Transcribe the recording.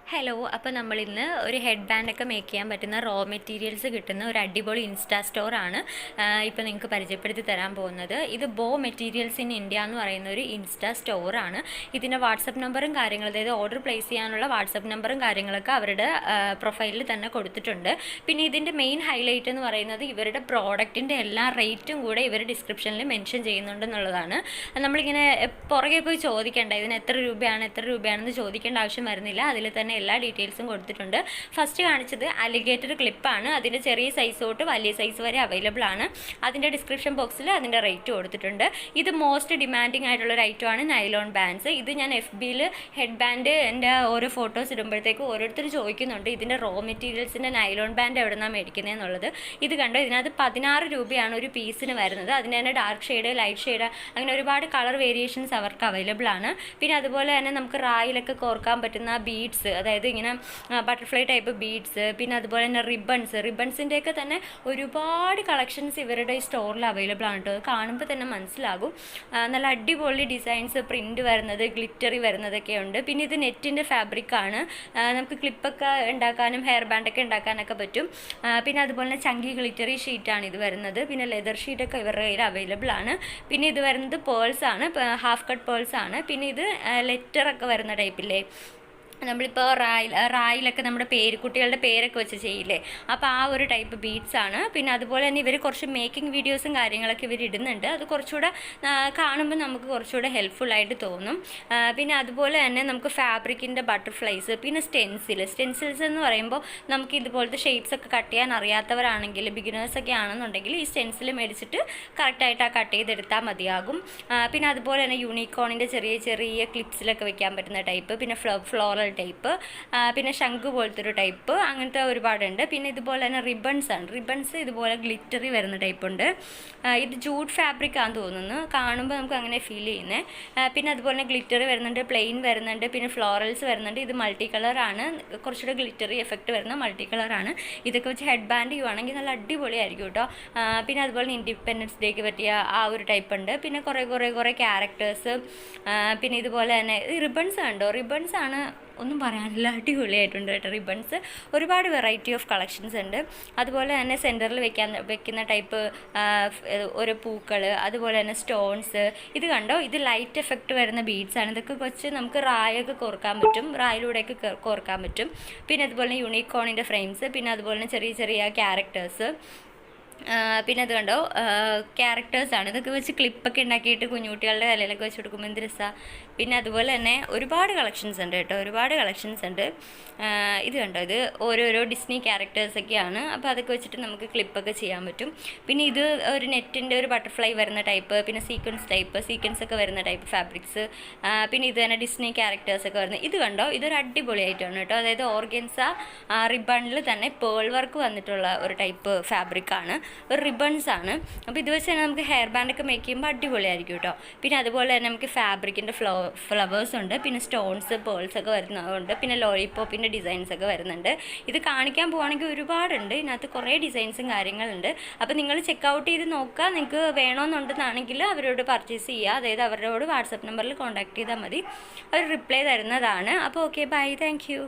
Hello, അപ്പോൾ നമ്മളിന്ന് ഒരു ഹെഡ് ബാൻഡൊക്കെ മേക്ക് ചെയ്യാൻ പറ്റുന്ന റോ മെറ്റീരിയൽസ് കിട്ടുന്ന ഒരു അടിപൊളി ഇൻസ്റ്റാ സ്റ്റോറാണ് ഇപ്പോൾ നിങ്ങൾക്ക് പരിചയപ്പെടുത്തി തരാൻ പോകുന്നത്. ഇത് ബോ മെറ്റീരിയൽസ് ഇൻ ഇന്ത്യ എന്ന് പറയുന്ന ഒരു ഇൻസ്റ്റാ സ്റ്റോറാണ്. ഇതിൻ്റെ വാട്സപ്പ് നമ്പറും കാര്യങ്ങളും, അതായത് ഓർഡർ പ്ലേസ് ചെയ്യാനുള്ള വാട്സപ്പ് നമ്പറും കാര്യങ്ങളൊക്കെ അവരുടെ പ്രൊഫൈലിൽ തന്നെ കൊടുത്തിട്ടുണ്ട്. പിന്നെ ഇതിൻ്റെ മെയിൻ ഹൈലൈറ്റ് എന്ന് പറയുന്നത് ഇവരുടെ പ്രോഡക്റ്റിൻ്റെ എല്ലാ റേറ്റും കൂടെ ഇവർ ഡിസ്ക്രിപ്ഷനിൽ മെൻഷൻ ചെയ്യുന്നുണ്ടെന്നുള്ളതാണ്. നമ്മളിങ്ങനെ പുറകെ പോയി ചോദിക്കേണ്ട ഇതിന് എത്ര രൂപയാണെന്ന് ചോദിക്കേണ്ട ആവശ്യം വരുന്നില്ല. അതിൽ തന്നെ എല്ലാ ഡീറ്റെയിൽസും കൊടുത്തിട്ടുണ്ട്. ഫസ്റ്റ് കാണിച്ചത് അലിഗേറ്റർ ക്ലിപ്പാണ്. അതിൻ്റെ ചെറിയ സൈസ് തൊട്ട് വലിയ സൈസ് വരെ അവൈലബിൾ ആണ്. അതിൻ്റെ ഡിസ്ക്രിപ്ഷൻ ബോക്സിൽ അതിൻ്റെ റേറ്റ് കൊടുത്തിട്ടുണ്ട്. ഇത് മോസ്റ്റ് ഡിമാൻഡിങ് ആയിട്ടുള്ള ഒരു ഐറ്റമാണ് നൈലോൺ ബാൻഡ്സ്. ഇത് ഞാൻ FBയിൽ ഹെഡ് ബാൻഡ് എൻ്റെ ഓരോ ഫോട്ടോസ് ഇടുമ്പോഴത്തേക്കും ഓരോരുത്തർ ചോദിക്കുന്നുണ്ട് ഇതിൻ്റെ റോ മെറ്റീരിയൽസിൻ്റെ നൈലോൺ ബാൻഡ് എവിടെ നിന്നാണ് മേടിക്കുന്നത് എന്നുള്ളത്. ഇത് കണ്ടോ, ഇതിനകത്ത് 16 രൂപയാണ് ഒരു പീസിന് വരുന്നത്. അതിന് തന്നെ ഡാർക്ക് ഷെയ്ഡ്, ലൈറ്റ് ഷെയ്ഡ്, അങ്ങനെ ഒരുപാട് കളർ വേരിയേഷൻസ് അവർക്ക് അവൈലബിൾ ആണ്. പിന്നെ അതുപോലെ തന്നെ നമുക്ക് റായിലൊക്കെ കോർക്കാൻ പറ്റുന്ന ബീഡ്സ്, അതായത് ഇങ്ങനെ ബട്ടർഫ്ലൈ ടൈപ്പ് ബീഡ്സ്, പിന്നെ അതുപോലെ തന്നെ റിബൺസിൻ്റെയൊക്കെ തന്നെ ഒരുപാട് കളക്ഷൻസ് ഇവരുടെ ഈ സ്റ്റോറിൽ അവൈലബിൾ ആണ് കേട്ടോ. അത് കാണുമ്പോൾ തന്നെ മനസ്സിലാകും. നല്ല അടിപൊളി ഡിസൈൻസ്, പ്രിൻറ്റ് വരുന്നത്, ഗ്ലിറ്ററി വരുന്നതൊക്കെ ഉണ്ട്. പിന്നെ ഇത് നെറ്റിൻ്റെ ഫാബ്രിക്കാണ്. നമുക്ക് ക്ലിപ്പൊക്കെ ഉണ്ടാക്കാനും ഹെയർ ബാൻഡൊക്കെ ഉണ്ടാക്കാനൊക്കെ പറ്റും. പിന്നെ അതുപോലെ തന്നെ ചങ്കി ഗ്ലിറ്ററി ഷീറ്റാണ് ഇത് വരുന്നത്. പിന്നെ ലെതർ ഷീറ്റൊക്കെ ഇവരുടെ കയ്യിൽ അവൈലബിൾ ആണ്. പിന്നെ ഇത് വരുന്നത് പേൾസ് ആണ്, ഹാഫ് കട്ട് പേൾസ് ആണ്. പിന്നെ ഇത് ലെറ്ററൊക്കെ വരുന്ന ടൈപ്പില്ലേ, നമ്മളിപ്പോൾ റായിലൊക്കെ നമ്മുടെ കുട്ടികളുടെ പേരൊക്കെ വെച്ച് ചെയ്യില്ലേ, അപ്പോൾ ആ ഒരു ടൈപ്പ് ബീഡ്സ് ആണ്. പിന്നെ അതുപോലെ തന്നെ ഇവർ കുറച്ച് മേക്കിംഗ് വീഡിയോസും കാര്യങ്ങളൊക്കെ ഇവർ ഇടുന്നുണ്ട്. അത് കുറച്ചുകൂടെ കാണുമ്പോൾ നമുക്ക് കുറച്ചുകൂടെ ഹെൽപ്ഫുള്ളായിട്ട് തോന്നും. പിന്നെ അതുപോലെ തന്നെ നമുക്ക് ഫാബ്രിക്കിൻ്റെ ബട്ടർഫ്ലൈസ്, പിന്നെ സ്റ്റെൻസിൽസ് എന്ന് പറയുമ്പോൾ നമുക്ക് ഇതുപോലത്തെ ഷേപ്സ് ഒക്കെ കട്ട് ചെയ്യാൻ അറിയാത്തവരാണെങ്കിൽ, ബിഗിനേഴ്സൊക്കെ ആണെന്നുണ്ടെങ്കിൽ ഈ സ്റ്റെൻസിൽ മേടിച്ചിട്ട് കറക്റ്റായിട്ട് ആ കട്ട് ചെയ്തെടുത്താൽ മതിയാകും. പിന്നെ അതുപോലെ തന്നെ യൂണിക്കോണിൻ്റെ ചെറിയ ചെറിയ ക്ലിപ്സിലൊക്കെ വെക്കാൻ പറ്റുന്ന ടൈപ്പ്, പിന്നെ ഫ്ലോറൽ ടൈപ്പ്, പിന്നെ ശംഖ് പോലത്തെ ഒരു ടൈപ്പ്, അങ്ങനത്തെ ഒരുപാടുണ്ട്. പിന്നെ ഇതുപോലെ തന്നെ റിബൺസ് ഇതുപോലെ ഗ്ലിറ്ററി വരുന്ന ടൈപ്പ് ഉണ്ട്. ഇത് ജൂട്ട് ഫാബ്രിക് ആണെന്ന് തോന്നുന്നു, കാണുമ്പോൾ നമുക്ക് അങ്ങനെ ഫീൽ ചെയ്യുന്നത്. പിന്നെ അതുപോലെ തന്നെ ഗ്ലിറ്ററി വരുന്നുണ്ട്, പ്ലെയിൻ വരുന്നുണ്ട്, പിന്നെ ഫ്ലോറൽസ് വരുന്നുണ്ട്. ഇത് മൾട്ടി കളറാണ്, കുറച്ചുകൂടെ ഗ്ലിറ്ററി എഫക്റ്റ് വരുന്ന മൾട്ടി കളറാണ്. ഇതൊക്കെ വെച്ച് ഹെഡ് ബാൻഡ് ചെയ്യുവാണെങ്കിൽ നല്ല അടിപൊളിയായിരിക്കും കേട്ടോ. പിന്നെ അതുപോലെ ഇൻഡിപെൻഡൻസ് ഡേക്ക് പറ്റിയ ആ ഒരു ടൈപ്പ് ഉണ്ട്. പിന്നെ കുറേ ക്യാരക്ടേഴ്സ്, പിന്നെ ഇതുപോലെ തന്നെ റിബൺസ് കണ്ടോ, റിബൺസ് ആണ് ഒന്നും പറയാനില്ല, അടിപൊളിയായിട്ടുണ്ട് കേട്ടോ. റിബൺസ് ഒരുപാട് വെറൈറ്റി ഓഫ് കളക്ഷൻസ് ഉണ്ട്. അതുപോലെ തന്നെ സെൻറ്ററിൽ വെക്കുന്ന ടൈപ്പ് ഓരോ പൂക്കൾ, അതുപോലെ തന്നെ സ്റ്റോൺസ്. ഇത് കണ്ടോ, ഇത് ലൈറ്റ് എഫക്റ്റ് വരുന്ന ബീഡ്സ് ആണ്. ഇതൊക്കെ വെച്ച് നമുക്ക് റായൊക്കെ കോർക്കാൻ പറ്റും, റായിലൂടെയൊക്കെ കോർക്കാൻ പറ്റും. പിന്നെ അതുപോലെ യൂണിക്കോണിൻ്റെ ഫ്രെയിംസ്, പിന്നെ അതുപോലെ തന്നെ ചെറിയ ചെറിയ ക്യാരക്ടേഴ്സ്. പിന്നെ അത് കണ്ടോ, ക്യാരക്ടേഴ്സാണ്. ഇതൊക്കെ വെച്ച് ക്ലിപ്പൊക്കെ ഉണ്ടാക്കിയിട്ട് കുഞ്ഞുകുട്ടികളുടെ തലയിലൊക്കെ വെച്ച് കൊടുക്കുമ്പോൾ എന്ത് രസമാണ്. പിന്നെ അതുപോലെ തന്നെ ഒരുപാട് കളക്ഷൻസ് ഉണ്ട് കേട്ടോ, ഒരുപാട് കളക്ഷൻസ് ഉണ്ട്. ഇത് കണ്ടോ, ഇത് ഓരോരോ ഡിസ്നി ക്യാരക്ടേഴ്സൊക്കെയാണ്. അപ്പോൾ അതൊക്കെ വെച്ചിട്ട് നമുക്ക് ക്ലിപ്പൊക്കെ ചെയ്യാൻ പറ്റും. പിന്നെ ഇത് ഒരു നെറ്റിൻ്റെ ഒരു ബട്ടർഫ്ലൈ വരുന്ന ടൈപ്പ്, പിന്നെ സീക്വൻസ് ഒക്കെ വരുന്ന ടൈപ്പ് ഫാബ്രിക്സ്. പിന്നെ ഇത് തന്നെ ഡിസ്നി ക്യാരക്ടേഴ്സൊക്കെ വരുന്നത്. ഇത് കണ്ടോ, ഇതൊരു അടിപൊളിയായിട്ടാണ് കേട്ടോ. അതായത് ഓർഗൻസ റിബണിൽ തന്നെ പേൾ വർക്ക് വന്നിട്ടുള്ള ഒരു ടൈപ്പ് ഫാബ്രിക്കാണ്, ഒരു റിബൺസ് ആണ്. അപ്പോൾ ഇത് വെച്ച് തന്നെ നമുക്ക് ഹെയർ ബാൻഡൊക്കെ മേക്ക് ചെയ്യുമ്പോൾ അടിപൊളിയായിരിക്കും കേട്ടോ. പിന്നെ അതുപോലെ തന്നെ നമുക്ക് ഫാബ്രിക്കിൻ്റെ ഫ്ലവേഴ്സ് ഉണ്ട്, പിന്നെ സ്റ്റോൺസ്, പേൾസ് ഒക്കെ വരുന്നതുണ്ട്, പിന്നെ ലോളിപോപ്പിൻ്റെ ഡിസൈൻസ് ഒക്കെ വരുന്നുണ്ട്. ഇത് കാണിക്കാൻ പോവുകയാണെങ്കിൽ ഒരുപാടുണ്ട്, ഇതിനകത്ത് കുറേ ഡിസൈൻസും കാര്യങ്ങളുണ്ട്. അപ്പോൾ നിങ്ങൾ ചെക്കൗട്ട് ചെയ്ത് നോക്കുക. നിങ്ങൾക്ക് വേണമെന്നുണ്ടെന്നാണെങ്കിൽ അവരോട് പർച്ചേസ് ചെയ്യുക, അതായത് അവരോട് വാട്സപ്പ് നമ്പറിൽ കോൺടാക്ട് ചെയ്താൽ മതി, അവർ റിപ്ലൈ തരുന്നതാണ്. അപ്പോൾ ഓക്കെ, ബൈ, താങ്ക് യു.